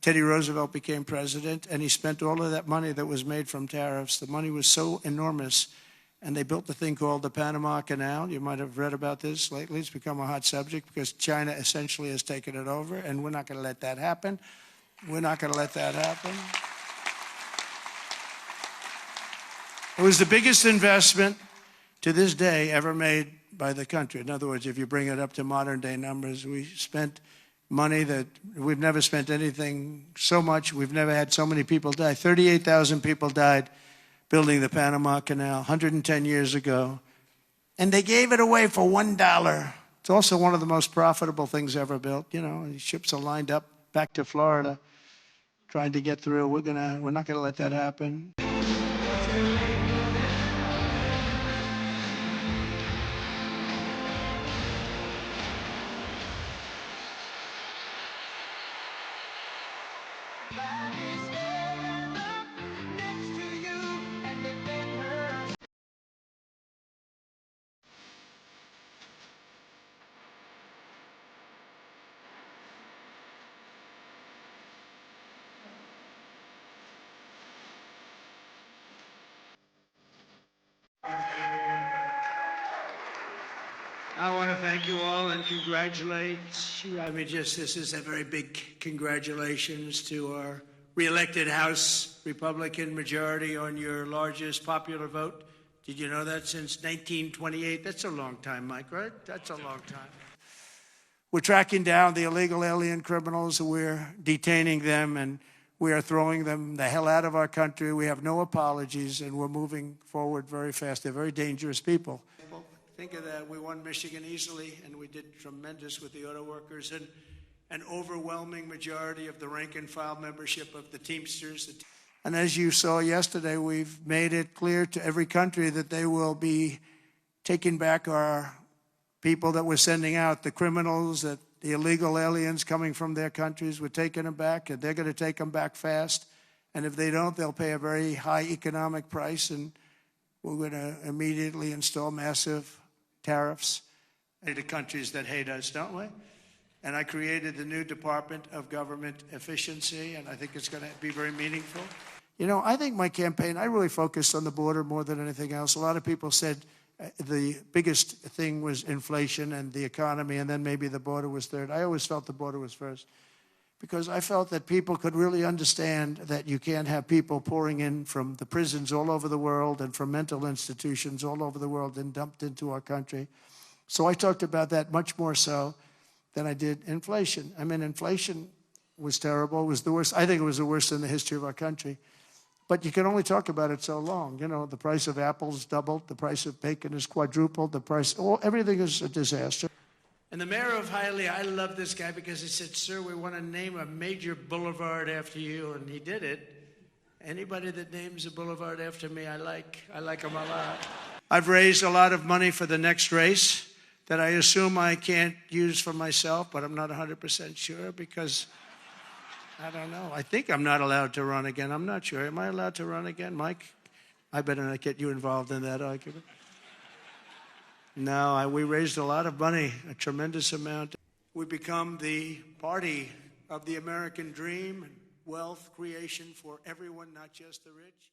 Teddy Roosevelt became president, and he spent all of that money that was made from tariffs. The money was so enormous, and they built the thing called the Panama Canal. You might have read about this lately. It's become a hot subject because China essentially has taken it over, and we're not going to let that happen. We're not going to let that happen. It was the biggest investment to this day ever made by the country. In other words, if you bring it up to modern day numbers, we spent money that we've never spent anything so much. We've never had so many people die. 38,000 people died building the Panama Canal 110 years ago. And they gave it away for $1. It's also one of the most profitable things ever built. You know, ships are lined up back to Florida trying to get through. We're not gonna let that happen. I want to thank you all and congratulate you. I mean, this is a very big congratulations to our re-elected House Republican majority on your largest popular vote. Did you know that since 1928? That's a long time, Mike, right? That's a long time. We're tracking down the illegal alien criminals. We're detaining them, and we are throwing them the hell out of our country. We have no apologies, and we're moving forward very fast. They're very dangerous people. Think of that. We won Michigan easily, and we did tremendous with the auto workers, and an overwhelming majority of the rank-and-file membership of the Teamsters. And as you saw yesterday, we've made it clear to every country that they will be taking back our people that we're sending out, the criminals, the illegal aliens coming from their countries. We're taking them back, and they're going to take them back fast. And if they don't, they'll pay a very high economic price, and we're going to immediately install massive tariffs to countries that hate us, don't we? And I created the new Department of Government Efficiency, and I think it's going to be very meaningful. You know, I think my campaign, I really focused on the border more than anything else. A lot of people said the biggest thing was inflation and the economy, and then maybe the border was third. I always felt the border was first, because I felt that people could really understand that you can't have people pouring in from the prisons all over the world and from mental institutions all over the world and dumped into our country. So I talked about that much more so than I did inflation. I mean, inflation was terrible. It was the worst. I think it was the worst in the history of our country. But you can only talk about it so long. You know, the price of apples doubled. The price of bacon is quadrupled. Everything is a disaster. And the mayor of Hialeah, I love this guy because he said, "Sir, we want to name a major boulevard after you," and he did it. Anybody that names a boulevard after me, I like them a lot. I've raised a lot of money for the next race that I assume I can't use for myself, but I'm not 100% sure because I don't know. I think I'm not allowed to run again. I'm not sure. Am I allowed to run again, Mike? I better not get you involved in that argument. No, we raised a lot of money, a tremendous amount. We become the party of the American dream and wealth creation for everyone, not just the rich.